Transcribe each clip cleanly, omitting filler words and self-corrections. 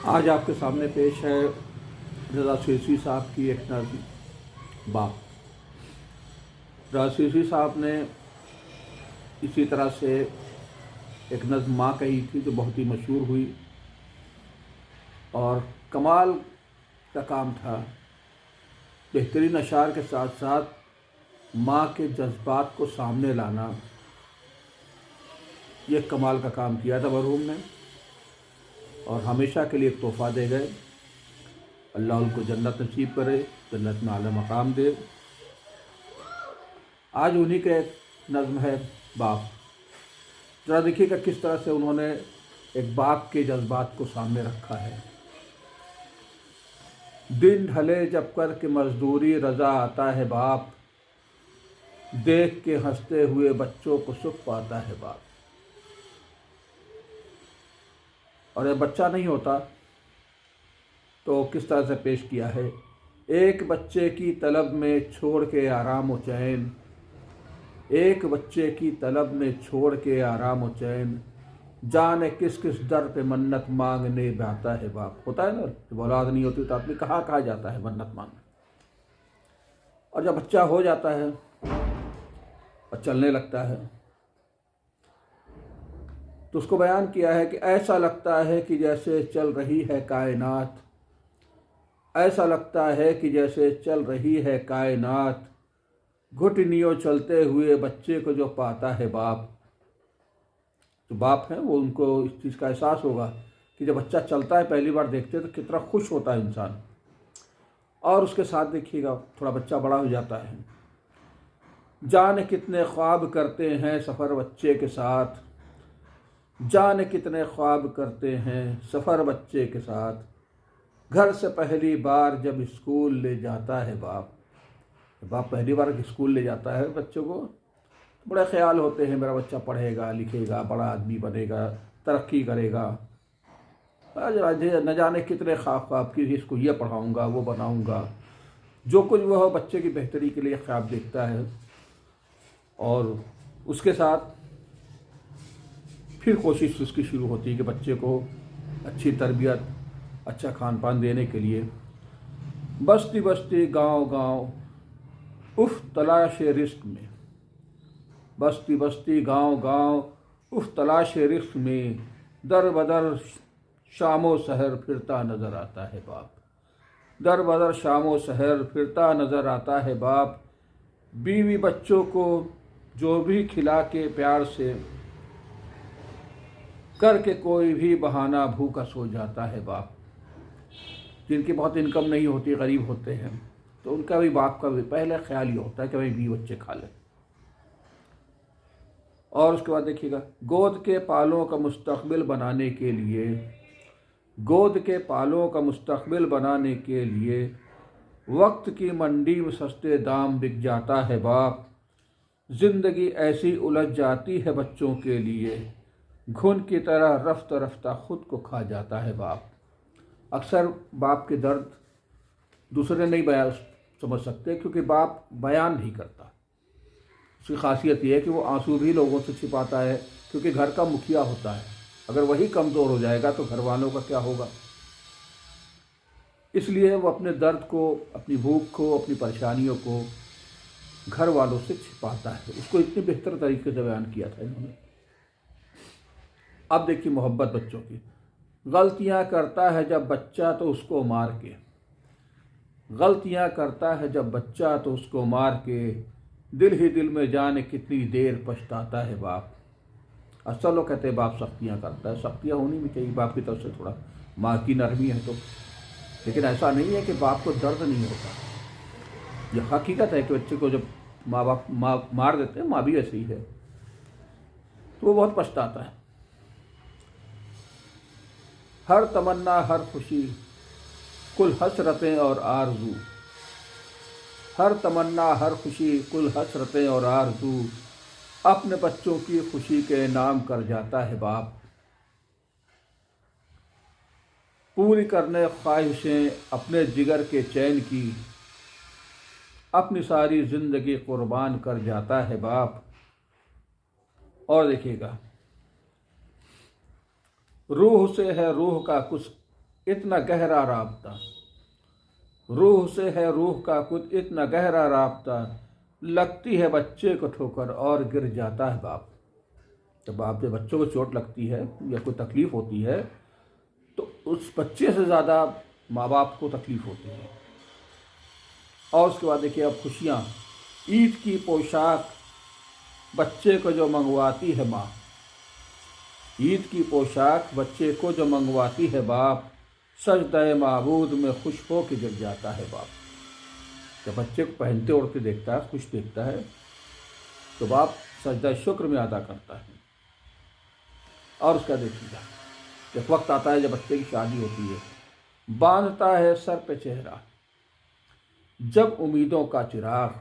आज आपके सामने पेश है रज़ा शीशी साहब की एक नज़्म बाप। रज़ा शीशी साहब ने इसी तरह से एक नज़्म माँ कही थी जो बहुत ही मशहूर हुई और कमाल का काम था। बेहतरीन अशार के साथ साथ माँ के जज्बात को सामने लाना, ये कमाल का काम किया था मरहूम ने और हमेशा के लिए एक तोहफ़ा दे गए। अल्लाह उनको जन्नत नसीब करे, जन्नत में आला मकाम दे। आज उन्हीं के एक नज़्म है बाप। ज़रा देखिएगा किस तरह से उन्होंने एक बाप के जज्बात को सामने रखा है। दिन ढले जब कर के मजदूरी रज़ा आता है बाप, देख के हंसते हुए बच्चों को सुख पाता है बाप। और जब बच्चा नहीं होता तो किस तरह से पेश किया है। एक बच्चे की तलब में छोड़ के आराम व चैन, एक बच्चे की तलब में छोड़ के आराम व चैन, जाने किस किस दर पे मन्नत मांगने जाता है बाप। होता है ना, जब औलाद नहीं होती तो आदमी कहाँ कहाँ जाता है मन्नत मांगने। और जब बच्चा हो जाता है और चलने लगता है तो उसको बयान किया है कि ऐसा लगता है कि जैसे चल रही है कायनात, ऐसा लगता है कि जैसे चल रही है कायनात, घुटनियों चलते हुए बच्चे को जो पाता है बाप। जो बाप हैं वो उनको इस चीज़ का एहसास होगा कि जब बच्चा चलता है पहली बार देखते हैं तो कितना खुश होता है इंसान। और उसके साथ देखिएगा थोड़ा बच्चा बड़ा हो जाता है, जाने कितने ख्वाब करते हैं सफ़र बच्चे के साथ, जाने कितने ख्वाब करते हैं सफ़र बच्चे के साथ, घर से पहली बार जब स्कूल ले जाता है बाप। बाप पहली बार स्कूल ले जाता है बच्चों को, बड़े ख्याल होते हैं मेरा बच्चा पढ़ेगा लिखेगा बड़ा आदमी बनेगा तरक्की करेगा। न जाने कितने ख्वाब कि इसको ये पढ़ाऊँगा वो बनाऊँगा, जो कुछ वह बच्चे की बेहतरी के लिए ख्वाब देखता है। और उसके साथ फिर कोशिश उसकी शुरू होती है कि बच्चे को अच्छी तरबियत अच्छा खान पान देने के लिए। बस्ती बस्ती गांव गांव उफ तलाश रिस्क में, बस्ती बस्ती गांव गांव उफ तलाश रिस्क में, दर बदर शामो सहर फिरता नज़र आता है बाप। दर बदर शामो सहर फिरता नज़र आता है बाप, बीवी बच्चों को जो भी खिला के प्यार से, करके कोई भी बहाना भूखा सो जाता है बाप। जिनकी बहुत इनकम नहीं होती, गरीब होते हैं, तो उनका भी बाप का भी पहले ख्याल ये होता है कि भाई बीवी बच्चे खा लें। और उसके बाद देखिएगा गोद के पालों का मुस्तकबिल बनाने के लिए, गोद के पालों का मुस्तकबिल बनाने के लिए, वक्त की मंडी में सस्ते दाम बिक जाता है बाप। ज़िंदगी ऐसी उलझ जाती है बच्चों के लिए, घुन की तरह रफ्ता रफ्ता खुद को खा जाता है बाप। अक्सर बाप के दर्द दूसरे नहीं बयान समझ सकते क्योंकि बाप बयान नहीं करता। उसकी खासियत यह है कि वो आंसू भी लोगों से छिपाता है क्योंकि घर का मुखिया होता है। अगर वही कमज़ोर हो जाएगा तो घर वालों का क्या होगा। इसलिए वो अपने दर्द को, अपनी भूख को, अपनी परेशानियों को घर वालों से छिपाता है। उसको इतने बेहतर तरीके से बयान किया था इन्होंने। अब देखिए मोहब्बत बच्चों की। गलतियां करता है जब बच्चा तो उसको मार के, गलतियां करता है जब बच्चा तो उसको मार के, दिल ही दिल में जाने कितनी देर पछताता है बाप। असल लोग कहते हैं बाप सख्तियाँ करता है, सख्तियाँ होनी भी चाहिए बाप की तरफ से, थोड़ा माँ की नरमी है तो। लेकिन ऐसा नहीं है कि बाप को दर्द नहीं होता। यह हकीकत है कि बच्चे को जब माँ बाप मार देते हैं, माँ भी ऐसी ही है, तो वो बहुत पछताता है। हर तमन्ना हर खुशी कुल हसरतें और आरजू, हर तमन्ना हर खुशी कुल हसरतें और आरजू, अपने बच्चों की खुशी के नाम कर जाता है बाप। पूरी करने ख्वाहिशें अपने जिगर के चैन की, अपनी सारी ज़िंदगी कुर्बान कर जाता है बाप। और देखिएगा रूह से है रूह का कुछ इतना गहरा राब्ता, रूह से है रूह का कुछ इतना गहरा राब्ता, लगती है बच्चे को ठोकर और गिर जाता है बाप। जब बाप से बच्चों को चोट लगती है या कोई तकलीफ़ होती है तो उस बच्चे से ज़्यादा माँ बाप को तकलीफ़ होती है। और उसके बाद देखिए अब खुशियाँ, ईद की पोशाक बच्चे को जो मंगवाती है माँ, ईद की पोशाक बच्चे को जो मंगवाती है बाप, सजदे माबूद में खुश हो के गिर जाता है बाप। जब बच्चे को पहनते ओढ़ते देखता है, खुश देखता है, तो बाप सजदा शुक्र में अदा करता है। और उसका देखिएगा जब वक्त आता है जब बच्चे की शादी होती है, बांधता है सर पे चेहरा जब उम्मीदों का चिराग,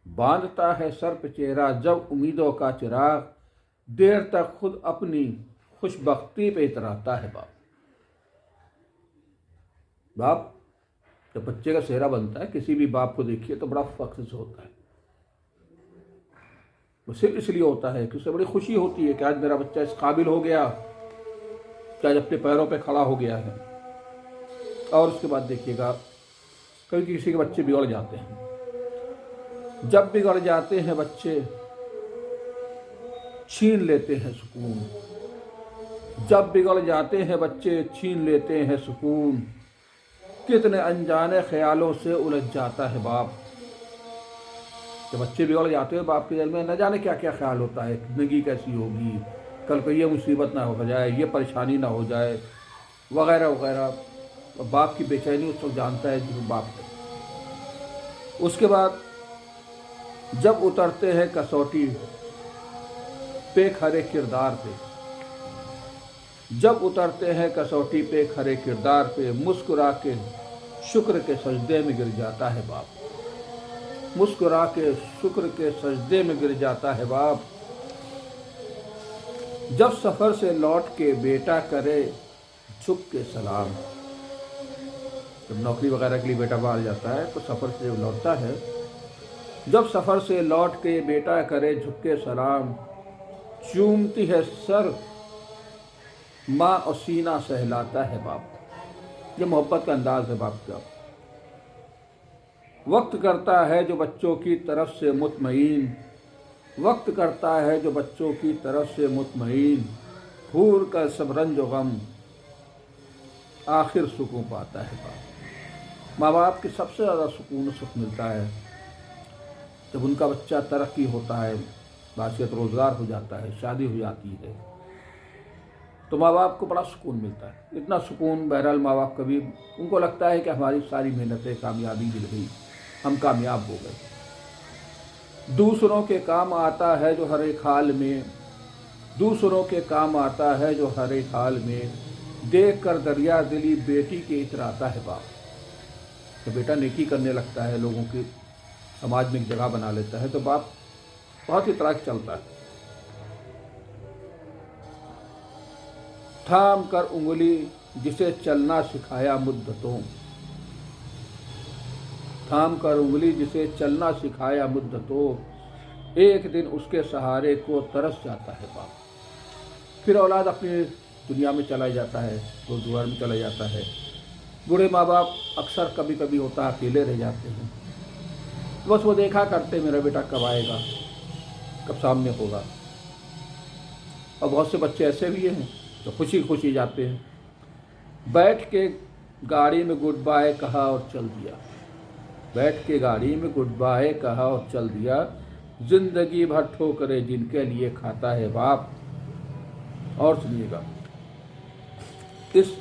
बांधता है सर पे चेहरा जब उम्मीदों का चिराग, देर तक खुद अपनी खुशबख्ती पे इतराता है बाप। बाप जब बच्चे का सेहरा बनता है, किसी भी बाप को देखिए तो बड़ा फख्र से होता है। वो सिर्फ इसलिए होता है कि उसे बड़ी खुशी होती है कि आज मेरा बच्चा इस काबिल हो गया कि आज अपने पैरों पे खड़ा हो गया है। और उसके बाद देखिएगा कभी किसी के बच्चे बिगड़ जाते हैं, जब बिगड़ जाते हैं बच्चे छीन लेते हैं सुकून, जब बिगड़ जाते हैं बच्चे छीन लेते हैं सुकून, कितने अनजाने ख्यालों से उलझ जाता है बाप। जब बच्चे बिगड़ जाते हैं बाप के दिल में न जाने क्या क्या ख्याल होता है, जिंदगी कैसी होगी, कल को ये मुसीबत ना हो जाए, ये परेशानी ना हो जाए, वगैरह वगैरह। बाप की बेचैनी उस वक्त जानता है जो बाप है। उसके बाद जब उतरते हैं कसौटी पे खरे किरदार पे, जब उतरते हैं कसौटी पे खरे किरदार पे, मुस्कुरा के शुक्र के सजदे में गिर जाता है बाप, मुस्कुरा के शुक्र के सजदे में गिर जाता है बाप। जब सफ़र से लौट के बेटा करे झुक के सलाम, जब नौकरी वगैरह के लिए बेटा बाहर जाता है तो सफ़र से लौटता है, जब सफ़र से लौट के बेटा करे झुक के सलाम, चूमती है सर माँ और सीना सहलाता है बाप। ये मोहब्बत का अंदाज़ है बाप का। वक्त करता है जो बच्चों की तरफ से मुतमईन, वक्त करता है जो बच्चों की तरफ से मुतमईन, भूल कर सब रंज व गम आखिर सुकून पाता है बाप। माँ बाप की सबसे ज़्यादा सुकून सुख मिलता है जब उनका बच्चा तरक्की होता है, बासियत रोज़गार हो जाता है, शादी हो जाती है, तो माँ बाप को बड़ा सुकून मिलता है। इतना सुकून बहरहाल माँ बाप कभी, उनको लगता है कि हमारी सारी मेहनतें कामयाबी मिल गई, हम कामयाब हो गए। दूसरों के काम आता है जो हर एक हाल में, दूसरों के काम आता है जो हर एक हाल में, देख कर दरिया दिली बेटी के इतराता है बाप। तो बेटा नेकी करने लगता है, लोगों की समाज में एक जगह बना लेता है, तो बाप बहुत इतरा के चलता है। थाम कर उंगली जिसे चलना सिखाया मुद्दतों, थाम कर उंगली जिसे चलना सिखाया मुद्दतों, एक दिन उसके सहारे को तरस जाता है बाप। फिर औलाद अपनी दुनिया में चला जाता है, रोजगार में चला जाता है। बूढ़े माँ बाप अक्सर कभी कभी होता अकेले रह जाते हैं, बस वो देखा करते मेरा बेटा कब आएगा, कब सामने होगा। और बहुत से बच्चे ऐसे भी हैं तो खुशी खुशी जाते हैं, बैठ के गाड़ी में गुड बाय कहा और चल दिया, बैठ के गाड़ी में गुड बाय कहा और चल दिया, जिंदगी भर ठोकरें जिनके लिए खाता है बाप। और सुनिएगा, इस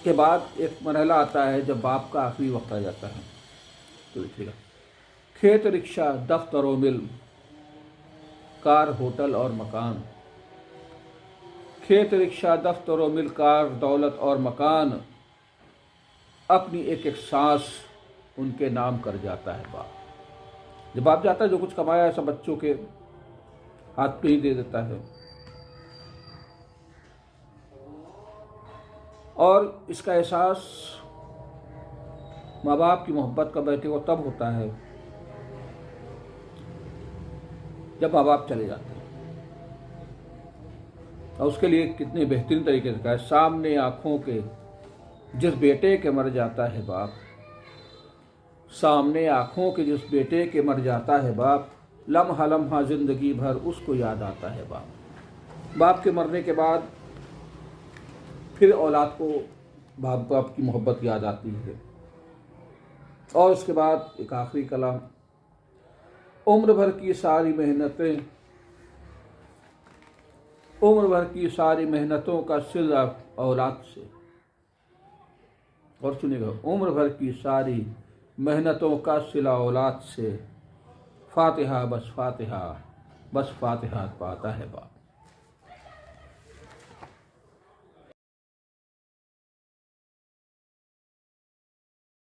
के बाद एक मरहला आता है जब बाप का आखिरी वक्त आ जाता है। तो देखिएगा, खेत रिक्शा दफ्तर व मिल, कार होटल और मकान, खेत रिक्शा दफ्तर व मिल, कार दौलत और मकान, अपनी एक एक सांस उनके नाम कर जाता है बाप। जब बाप जाता है जो कुछ कमाया है सब बच्चों के हाथ पे ही दे देता है। और इसका एहसास माँ बाप की मोहब्बत का बेटे को तब होता है जब माँ बाप चले जाते हैं। और उसके लिए कितने बेहतरीन तरीके से कहा है, सामने आँखों के जिस बेटे के मर जाता है बाप, सामने आँखों के जिस बेटे के मर जाता है बाप, लम्हा लम्हा जिंदगी भर उसको याद आता है बाप। बाप के मरने के बाद फिर औलाद को बाप की मोहब्बत याद आती है। और उसके बाद एक आखिरी कलाम, उम्र भर की सारी मेहनतें, उम्र भर की सारी मेहनतों का सिला औलाद से। और सुनिएगा, उम्र भर की सारी मेहनतों का सिला औलाद से, फातिहा बस फातिहा, बस फातिहा पाता है बाप।